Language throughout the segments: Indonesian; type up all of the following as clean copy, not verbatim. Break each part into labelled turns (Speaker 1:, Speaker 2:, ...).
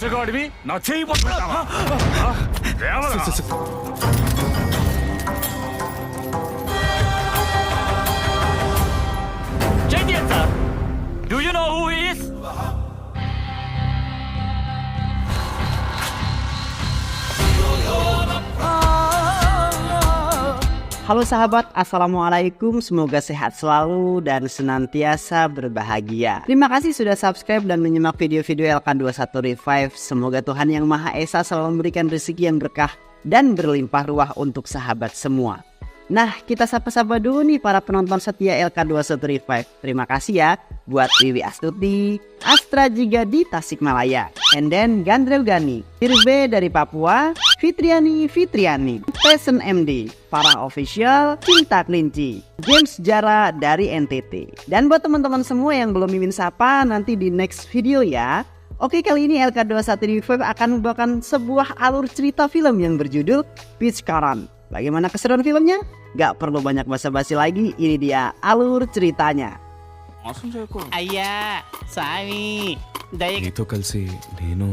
Speaker 1: మచ్చగాడివి నా చేయి పట్టుకుంటావా? లేవరా.
Speaker 2: JTN sir, do you know who he is?
Speaker 3: Halo sahabat, assalamualaikum. Semoga sehat selalu dan senantiasa berbahagia. Terima kasih sudah subscribe dan menyimak video-video LK21 Revive. Semoga Tuhan Yang Maha Esa selalu memberikan rezeki yang berkah dan berlimpah ruah untuk sahabat semua. Nah, kita sapa-sapa dulu nih para penonton setia LK21 Revive. Terima kasih ya buat Wiwi Astuti, Astra Jiga di Tasikmalaya, and then Gandrel Gani, Irbe dari Papua, Fitriani, Pesen MD, Farah Official, Cinta Kelinci, James Jara dari NTT. Dan buat teman-teman semua yang belum mimin sapa, nanti di next video ya. Oke, kali ini LK21 Revive akan membawakan sebuah alur cerita film yang berjudul Peach Karan. Bagaimana keseruan filmnya? Gak perlu banyak basa-basi lagi, ini dia alur ceritanya.
Speaker 2: Ayah, Sami, Daya.
Speaker 1: నీతో కలిసి నేను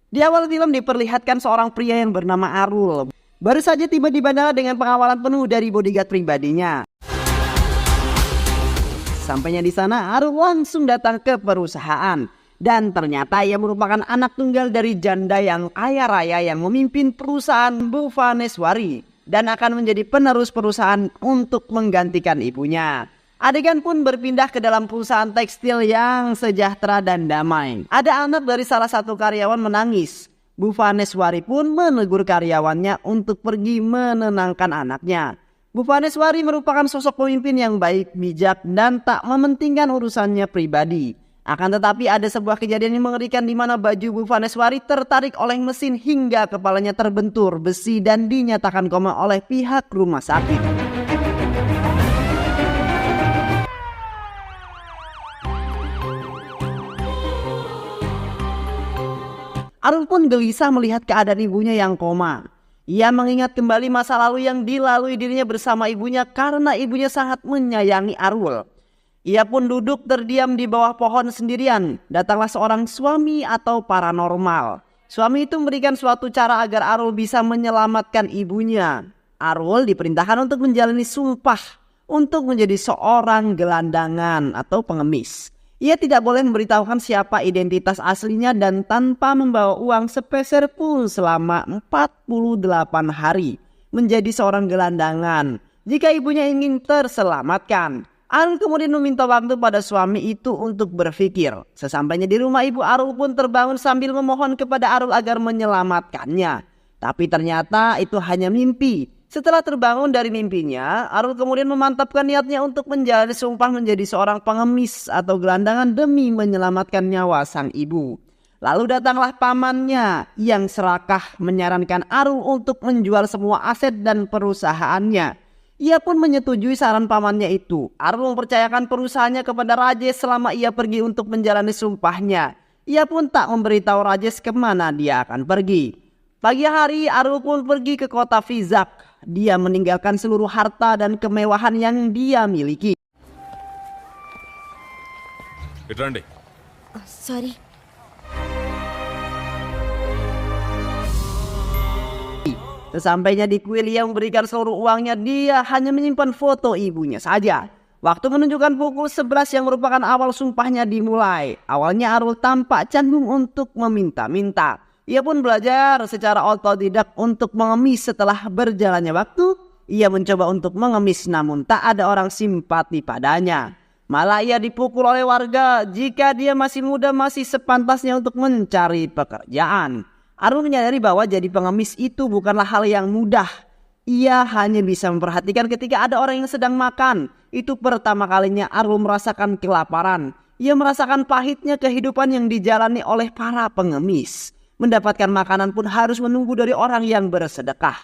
Speaker 3: Di awal film diperlihatkan seorang pria yang bernama Arul. Baru saja tiba di bandara dengan pengawalan penuh dari bodyguard pribadinya. Sampainya di sana, Arul langsung datang ke perusahaan. Dan ternyata ia merupakan anak tunggal dari janda yang kaya raya yang memimpin perusahaan Bu Vaneswari. Dan akan menjadi penerus perusahaan untuk menggantikan ibunya. Adegan pun berpindah ke dalam perusahaan tekstil yang sejahtera dan damai. Ada anak dari salah satu karyawan menangis. Bu Vaneswari pun menegur karyawannya untuk pergi menenangkan anaknya. Bu Vaneswari merupakan sosok pemimpin yang baik, bijak, dan tak mementingkan urusannya pribadi. Akan tetapi ada sebuah kejadian yang mengerikan di mana baju Bu Vaneswari tertarik oleh mesin hingga kepalanya terbentur besi dan dinyatakan koma oleh pihak rumah sakit. Arul pun gelisah melihat keadaan ibunya yang koma. Ia mengingat kembali masa lalu yang dilalui dirinya bersama ibunya karena ibunya sangat menyayangi Arul. Ia pun duduk terdiam di bawah pohon sendirian. Datanglah seorang suami atau paranormal. Suami itu memberikan suatu cara agar Arul bisa menyelamatkan ibunya. Arul diperintahkan untuk menjalani sumpah untuk menjadi seorang gelandangan atau pengemis. Ia tidak boleh memberitahukan siapa identitas aslinya dan tanpa membawa uang sepeser pun selama 48 hari menjadi seorang gelandangan jika ibunya ingin terselamatkan. Arul kemudian meminta waktu pada suami itu untuk berpikir. Sesampainya di rumah ibu, Arul pun terbangun sambil memohon kepada Arul agar menyelamatkannya. Tapi ternyata itu hanya mimpi. Setelah terbangun dari mimpinya, Arul kemudian memantapkan niatnya untuk menjalani sumpah menjadi seorang pengemis atau gelandangan demi menyelamatkan nyawa sang ibu. Lalu datanglah pamannya yang serakah menyarankan Arul untuk menjual semua aset dan perusahaannya. Ia pun menyetujui saran pamannya itu. Arul mempercayakan perusahaannya kepada Rajes selama ia pergi untuk menjalani sumpahnya. Ia pun tak memberitahu Rajes kemana dia akan pergi. Pagi hari Arul pun pergi ke kota Vizak. Dia meninggalkan seluruh harta dan kemewahan yang dia miliki.
Speaker 1: ఇట్రండి.
Speaker 4: Sorry.
Speaker 3: Sesampainya di kuil yang memberikan seluruh uangnya, dia hanya menyimpan foto ibunya saja. Waktu menunjukkan pukul 11 yang merupakan awal sumpahnya dimulai. Awalnya Arul tampak canggung untuk meminta-minta. Ia pun belajar secara otodidak untuk mengemis. Setelah berjalannya waktu, ia mencoba untuk mengemis namun tak ada orang simpati padanya. Malah ia dipukul oleh warga. Jika dia masih muda, masih sepantasnya untuk mencari pekerjaan. Arul menyadari bahwa jadi pengemis itu bukanlah hal yang mudah. Ia hanya bisa memperhatikan ketika ada orang yang sedang makan. Itu pertama kalinya Arul merasakan kelaparan. Ia merasakan pahitnya kehidupan yang dijalani oleh para pengemis. Mendapatkan makanan pun harus menunggu dari orang yang bersedekah.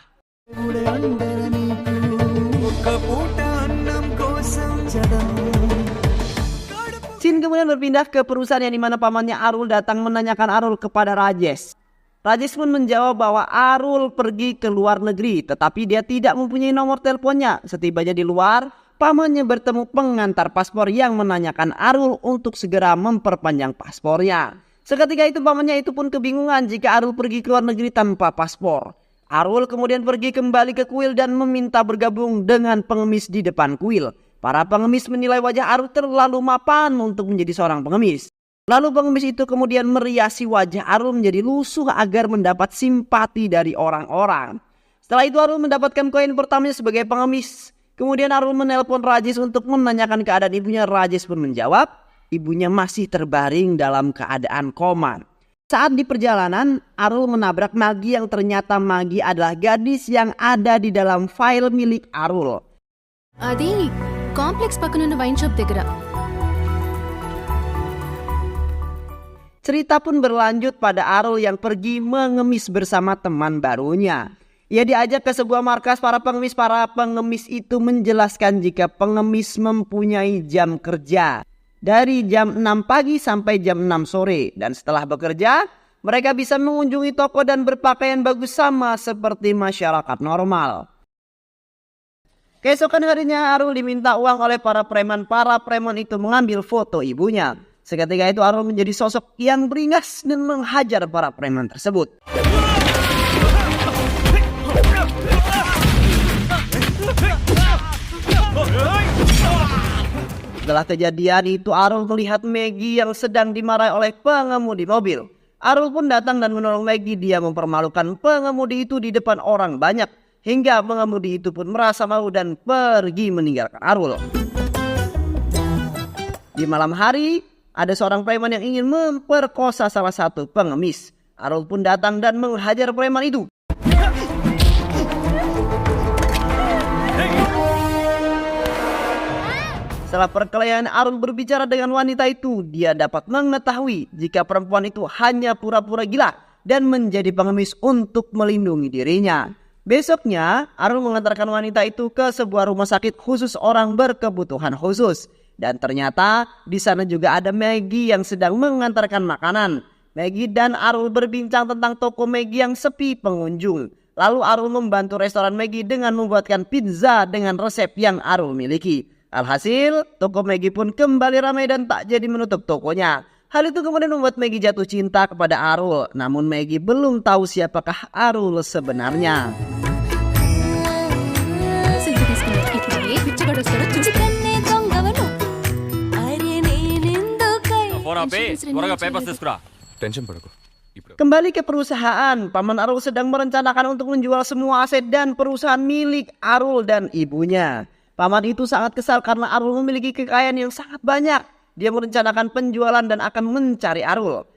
Speaker 3: Scene kemudian berpindah ke perusahaan yang dimana pamannya Arul datang menanyakan Arul kepada Rajesh. Rajesh pun menjawab bahwa Arul pergi ke luar negeri, tetapi dia tidak mempunyai nomor teleponnya. Setibanya di luar, pamannya bertemu pengantar paspor yang menanyakan Arul untuk segera memperpanjang paspornya. Seketika itu pamannya itu pun kebingungan jika Arul pergi ke luar negeri tanpa paspor. Arul kemudian pergi kembali ke kuil dan meminta bergabung dengan pengemis di depan kuil. Para pengemis menilai wajah Arul terlalu mapan untuk menjadi seorang pengemis. Lalu pengemis itu kemudian meriasi wajah Arul menjadi lusuh agar mendapat simpati dari orang-orang. Setelah itu Arul mendapatkan koin pertamanya sebagai pengemis. Kemudian Arul menelpon Rajesh untuk menanyakan keadaan ibunya. Rajesh pun menjawab, ibunya masih terbaring dalam keadaan koma. Saat di perjalanan, Arul menabrak Maggie yang ternyata Maggie adalah gadis yang ada di dalam file milik Arul.
Speaker 4: Adi, kompleks పక్కనున్న wine shop దగ్గర.
Speaker 3: Cerita pun berlanjut pada Arul yang pergi mengemis bersama teman barunya. Ia diajak ke sebuah markas para pengemis. Para pengemis itu menjelaskan jika pengemis mempunyai jam kerja dari jam 6 pagi sampai jam 6 sore. Dan setelah bekerja, mereka bisa mengunjungi toko dan berpakaian bagus sama seperti masyarakat normal. Keesokan harinya Arul diminta uang oleh para preman. Para preman itu mengambil foto ibunya. Seketika itu Arul menjadi sosok yang beringas dan menghajar para preman tersebut. Setelah kejadian itu Arul melihat Maggie yang sedang dimarahi oleh pengemudi mobil. Arul pun datang dan menolong Maggie. Dia mempermalukan pengemudi itu di depan orang banyak. Hingga pengemudi itu pun merasa malu dan pergi meninggalkan Arul. Di malam hari, ada seorang preman yang ingin memperkosa salah satu pengemis. Arul pun datang dan menghajar preman itu. Setelah perkelahian, Arul berbicara dengan wanita itu. Dia dapat mengetahui jika perempuan itu hanya pura-pura gila dan menjadi pengemis untuk melindungi dirinya. Besoknya, Arul mengantarkan wanita itu ke sebuah rumah sakit khusus orang berkebutuhan khusus. Dan ternyata di sana juga ada Maggie yang sedang mengantarkan makanan. Maggie dan Arul berbincang tentang toko Maggie yang sepi pengunjung. Lalu Arul membantu restoran Maggie dengan membuatkan pizza dengan resep yang Arul miliki. Alhasil, toko Maggie pun kembali ramai dan tak jadi menutup tokonya. Hal itu kemudian membuat Maggie jatuh cinta kepada Arul. Namun Maggie belum tahu siapakah Arul sebenarnya. Kembali ke perusahaan, paman Arul sedang merencanakan untuk menjual semua aset dan perusahaan milik Arul dan ibunya. Paman itu sangat kesal karena Arul memiliki kekayaan yang sangat banyak. Dia merencanakan penjualan dan akan mencari Arul.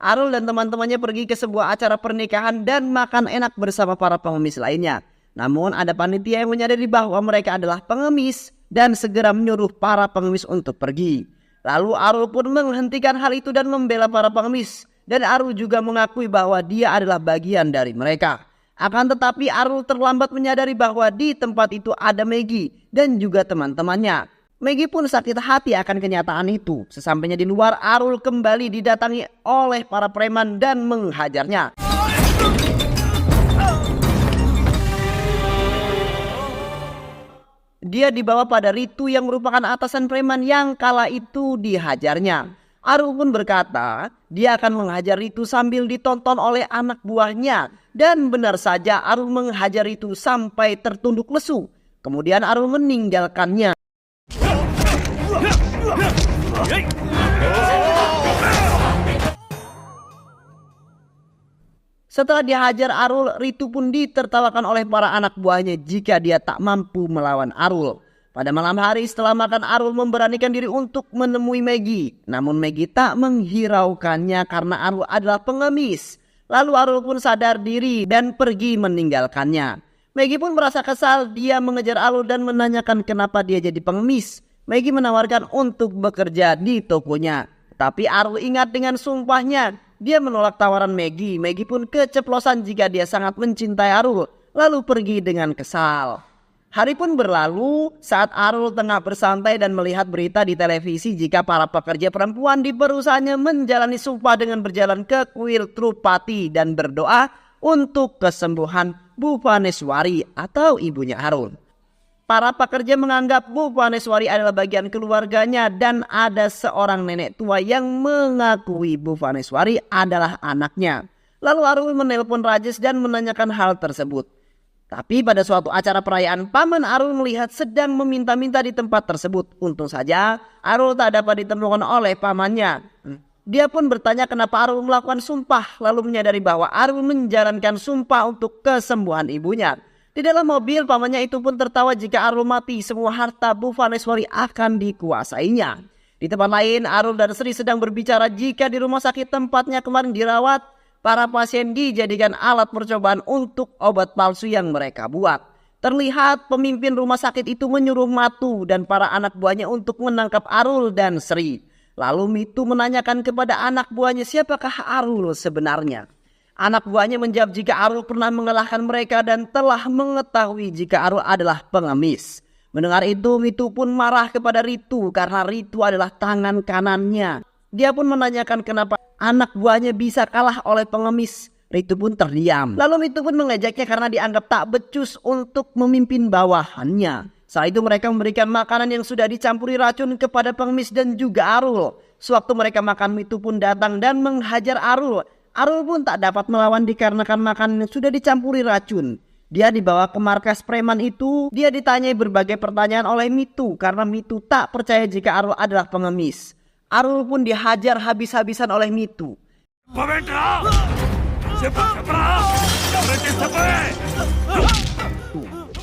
Speaker 3: Arul dan teman-temannya pergi ke sebuah acara pernikahan dan makan enak bersama para pengemis lainnya. Namun ada panitia yang menyadari bahwa mereka adalah pengemis dan segera menyuruh para pengemis untuk pergi. Lalu Arul pun menghentikan hal itu dan membela para pengemis. Dan Arul juga mengakui bahwa dia adalah bagian dari mereka. Akan tetapi Arul terlambat menyadari bahwa di tempat itu ada Maggie dan juga teman-temannya. Maggie pun sakit hati akan kenyataan itu. Sesampainya di luar, Arul kembali didatangi oleh para preman dan menghajarnya. Dia dibawa pada Ritu yang merupakan atasan preman yang kala itu dihajarnya. Arul pun berkata, dia akan menghajar Ritu sambil ditonton oleh anak buahnya. Dan benar saja Arul menghajar Ritu sampai tertunduk lesu. Kemudian Arul meninggalkannya. Setelah dihajar Arul, Ritu pun ditertawakan oleh para anak buahnya jika dia tak mampu melawan Arul. Pada malam hari setelah makan, Arul memberanikan diri untuk menemui Maggie. Namun Maggie tak menghiraukannya karena Arul adalah pengemis. Lalu Arul pun sadar diri dan pergi meninggalkannya. Maggie pun merasa kesal. Dia mengejar Arul dan menanyakan kenapa dia jadi pengemis. Maggie menawarkan untuk bekerja di tokonya. Tapi Arul ingat dengan sumpahnya. Dia menolak tawaran Maggie. Maggie pun keceplosan jika dia sangat mencintai Arul. Lalu pergi dengan kesal. Hari pun berlalu saat Arul tengah bersantai dan melihat berita di televisi jika para pekerja perempuan di perusahaannya menjalani sumpah dengan berjalan ke kuil Trupati dan berdoa untuk kesembuhan Bu Vaneswari atau ibunya Arul. Para pekerja menganggap Bu Vaneswari adalah bagian keluarganya dan ada seorang nenek tua yang mengakui Bu Vaneswari adalah anaknya. Lalu Arul menelpon Rajesh dan menanyakan hal tersebut. Tapi pada suatu acara perayaan, paman Arul melihat sedang meminta-minta di tempat tersebut. Untung saja Arul tak dapat ditemukan oleh pamannya. Dia pun bertanya kenapa Arul melakukan sumpah, lalu menyadari bahwa Arul menjalankan sumpah untuk kesembuhan ibunya. Di dalam mobil, pamannya itu pun tertawa jika Arul mati, semua harta Bu Vaneswari akan dikuasainya. Di tempat lain, Arul dan Sri sedang berbicara jika di rumah sakit tempatnya kemarin dirawat, para pasien dijadikan alat percobaan untuk obat palsu yang mereka buat. Terlihat pemimpin rumah sakit itu menyuruh Matu dan para anak buahnya untuk menangkap Arul dan Sri. Lalu Mitu menanyakan kepada anak buahnya siapakah Arul sebenarnya. Anak buahnya menjawab jika Arul pernah mengalahkan mereka dan telah mengetahui jika Arul adalah pengemis. Mendengar itu, Mitu pun marah kepada Ritu karena Ritu adalah tangan kanannya. Dia pun menanyakan kenapa anak buahnya bisa kalah oleh pengemis. Ritu pun terdiam. Lalu Mitu pun mengejaknya karena dianggap tak becus untuk memimpin bawahannya. Setelah itu mereka memberikan makanan yang sudah dicampuri racun kepada pengemis dan juga Arul. Sewaktu mereka makan, Mitu pun datang dan menghajar Arul. Arul pun tak dapat melawan dikarenakan makanan yang sudah dicampuri racun. Dia dibawa ke markas preman itu. Dia ditanyai berbagai pertanyaan oleh Mitu karena Mitu tak percaya jika Arul adalah pengemis. Arul pun dihajar habis-habisan oleh Mitu.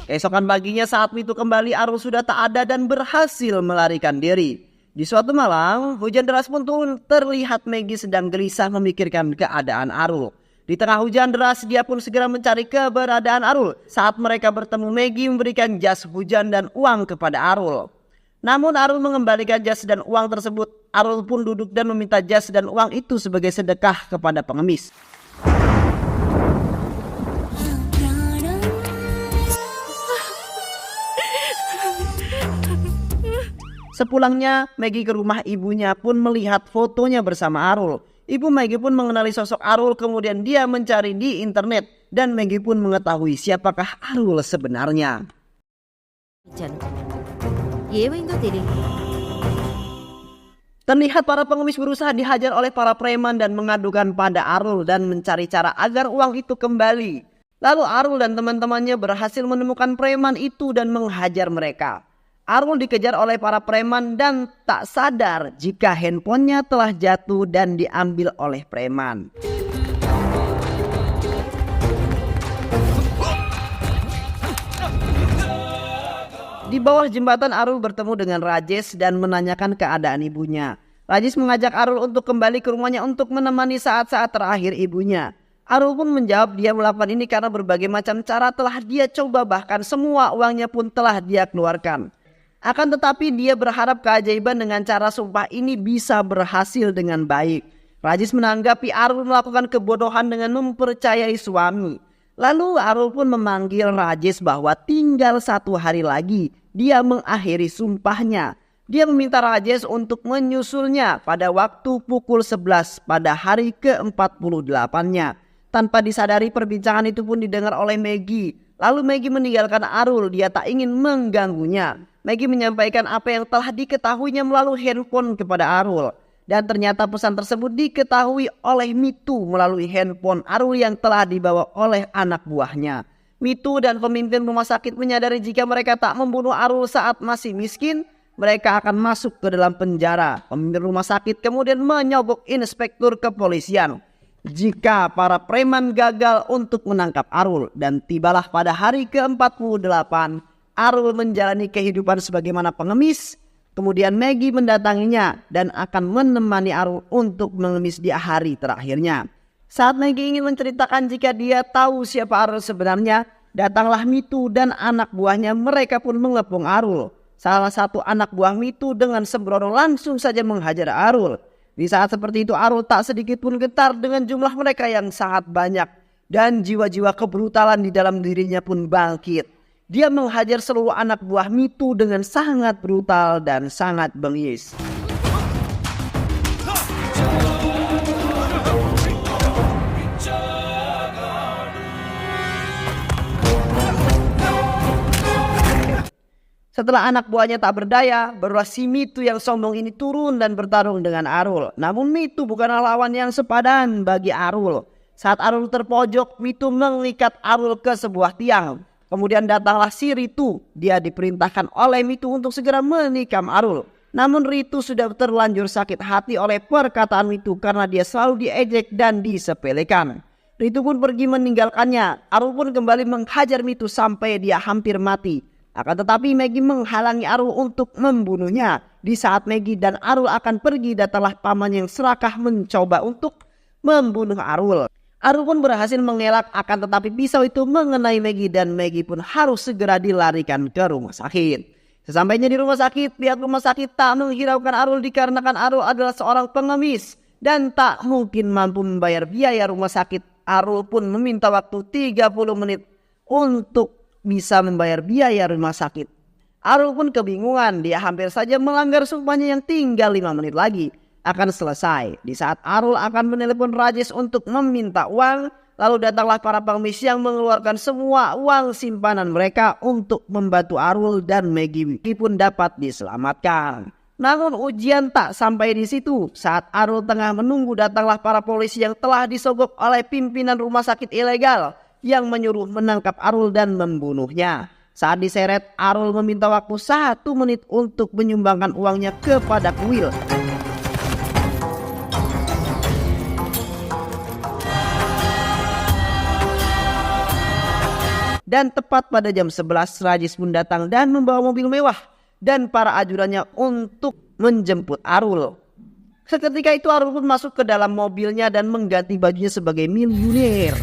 Speaker 3: Keesokan paginya saat Mitu kembali, Arul sudah tak ada dan berhasil melarikan diri. Di suatu malam, hujan deras pun turun. Terlihat Maggie sedang gelisah memikirkan keadaan Arul. Di tengah hujan deras, dia pun segera mencari keberadaan Arul. Saat mereka bertemu, Maggie memberikan jas hujan dan uang kepada Arul. Namun Arul mengembalikan jas dan uang tersebut. Arul pun duduk dan meminta jas dan uang itu sebagai sedekah kepada pengemis. Sepulangnya, Maggie ke rumah ibunya pun melihat fotonya bersama Arul. Ibu Maggie pun mengenali sosok Arul, kemudian dia mencari di internet dan Maggie pun mengetahui siapakah Arul sebenarnya. Terlihat para pengemis berusaha dihajar oleh para preman dan mengadukan pada Arul dan mencari cara agar uang itu kembali. Lalu Arul dan teman-temannya berhasil menemukan preman itu dan menghajar mereka. Arul dikejar oleh para preman dan tak sadar jika handphonenya telah jatuh dan diambil oleh preman. Di bawah jembatan, Arul bertemu dengan Rajesh dan menanyakan keadaan ibunya. Rajesh mengajak Arul untuk kembali ke rumahnya untuk menemani saat-saat terakhir ibunya. Arul pun menjawab dia melakukan ini karena berbagai macam cara telah dia coba, bahkan semua uangnya pun telah dia keluarkan. Akan tetapi dia berharap keajaiban dengan cara sumpah ini bisa berhasil dengan baik. Rajesh menanggapi Arul melakukan kebodohan dengan mempercayai suami. Lalu Arul pun memanggil Rajesh bahwa tinggal 1 hari lagi dia mengakhiri sumpahnya. Dia meminta Rajesh untuk menyusulnya pada waktu pukul 11 pada hari ke-48-nya. Tanpa disadari, perbincangan itu pun didengar oleh Maggie. Lalu Maggie meninggalkan Arul, dia tak ingin mengganggunya. Maggie menyampaikan apa yang telah diketahuinya melalui handphone kepada Arul. Dan ternyata pesan tersebut diketahui oleh Mitu melalui handphone Arul yang telah dibawa oleh anak buahnya. Mitu dan pemimpin rumah sakit menyadari jika mereka tak membunuh Arul saat masih miskin, mereka akan masuk ke dalam penjara. Pemimpin rumah sakit kemudian menyogok inspektur kepolisian. Jika para preman gagal untuk menangkap Arul, dan tibalah pada hari ke-48, Arul menjalani kehidupan sebagaimana pengemis. Kemudian Maggie mendatanginya dan akan menemani Arul untuk mengemis di hari terakhirnya. Saat Maggie ingin menceritakan jika dia tahu siapa Arul sebenarnya, datanglah Mitu dan anak buahnya. Mereka pun mengepung Arul. Salah satu anak buah Mitu dengan sembrono langsung saja menghajar Arul. Di saat seperti itu Arul tak sedikit pun gentar dengan jumlah mereka yang sangat banyak. Dan jiwa-jiwa kebrutalan di dalam dirinya pun bangkit. Dia menghajar seluruh anak buah Mitu dengan sangat brutal dan sangat bengis. Setelah anak buahnya tak berdaya, barulah si Mitu yang sombong ini turun dan bertarung dengan Arul. Namun Mitu bukanlah lawan yang sepadan bagi Arul. Saat Arul terpojok, Mitu mengikat Arul ke sebuah tiang. Kemudian datanglah si Ritu. Dia diperintahkan oleh Mitu untuk segera menikam Arul. Namun Ritu sudah terlanjur sakit hati oleh perkataan Mitu karena dia selalu diejek dan disepelekan. Ritu pun pergi meninggalkannya. Arul pun kembali menghajar Mitu sampai dia hampir mati. Akan tetapi Maggie menghalangi Arul untuk membunuhnya. Di saat Maggie dan Arul akan pergi, datanglah paman yang serakah mencoba untuk membunuh Arul. Arul pun berhasil mengelak, akan tetapi pisau itu mengenai Maggie dan Maggie pun harus segera dilarikan ke rumah sakit. Sesampainya di rumah sakit, pihak rumah sakit tak menghiraukan Arul dikarenakan Arul adalah seorang pengemis dan tak mungkin mampu membayar biaya rumah sakit. Arul pun meminta waktu 30 menit untuk bisa membayar biaya rumah sakit. Arul pun kebingungan, dia hampir saja melanggar sumpahnya yang tinggal 5 menit lagi akan selesai. Di saat Arul akan menelepon Rajesh untuk meminta uang, lalu datanglah para pengemis yang mengeluarkan semua uang simpanan mereka untuk membantu Arul dan Maggie pun dapat diselamatkan. Namun ujian tak sampai di situ. Saat Arul tengah menunggu, datanglah para polisi yang telah disogok oleh pimpinan rumah sakit ilegal yang menyuruh menangkap Arul dan membunuhnya. Saat diseret, Arul meminta waktu 1 menit untuk menyumbangkan uangnya kepada kuil. Dan tepat pada jam 11, Rajesh pun datang dan membawa mobil mewah dan para ajurannya untuk menjemput Arul. Seketika itu Arul pun masuk ke dalam mobilnya dan mengganti bajunya sebagai miliuner.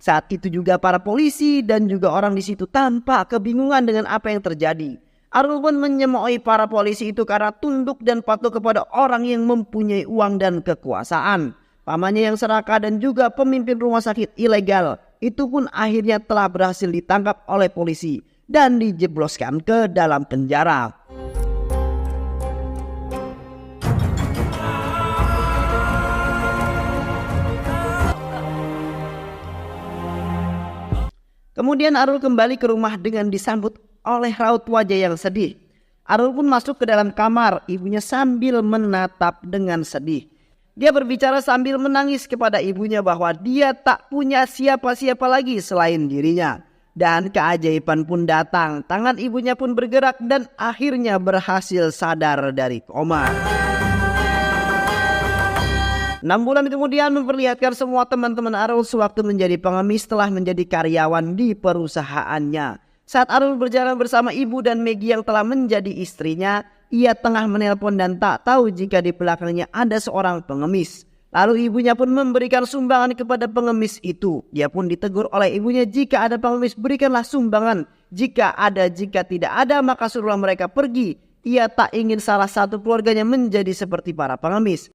Speaker 3: Saat itu juga para polisi dan juga orang di situ tampak kebingungan dengan apa yang terjadi. Arul pun menyemoi para polisi itu karena tunduk dan patuh kepada orang yang mempunyai uang dan kekuasaan. Pamannya yang serakah dan juga pemimpin rumah sakit ilegal itu pun akhirnya telah berhasil ditangkap oleh polisi dan dijebloskan ke dalam penjara. Kemudian Arul kembali ke rumah dengan disambut oleh raut wajah yang sedih. Arul pun masuk ke dalam kamar, ibunya sambil menatap dengan sedih. Dia berbicara sambil menangis kepada ibunya bahwa dia tak punya siapa-siapa lagi selain dirinya. Dan keajaiban pun datang, tangan ibunya pun bergerak dan akhirnya berhasil sadar dari koma. 6 bulan kemudian memperlihatkan semua teman-teman Arul sewaktu menjadi pengemis telah menjadi karyawan di perusahaannya. Saat Arul berjalan bersama ibu dan Maggie yang telah menjadi istrinya, ia tengah menelpon dan tak tahu jika di belakangnya ada seorang pengemis. Lalu ibunya pun memberikan sumbangan kepada pengemis itu. Dia pun ditegur oleh ibunya, jika ada pengemis berikanlah sumbangan. Jika tidak ada maka suruhlah mereka pergi. Ia tak ingin salah satu keluarganya menjadi seperti para pengemis.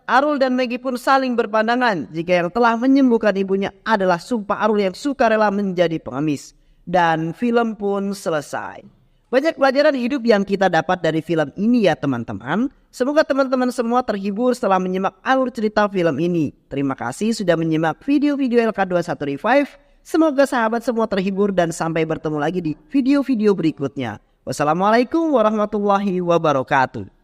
Speaker 3: Arul dan Maggie pun saling berpandangan jika yang telah menyembuhkan ibunya adalah sumpah Arul yang sukarela menjadi pengemis. Dan film pun selesai. Banyak pelajaran hidup yang kita dapat dari film ini ya teman-teman. Semoga teman-teman semua terhibur setelah menyimak alur cerita film ini. Terima kasih sudah menyimak video-video LK21 Revive. Semoga sahabat semua terhibur dan sampai bertemu lagi di video-video berikutnya. Wassalamualaikum warahmatullahi wabarakatuh.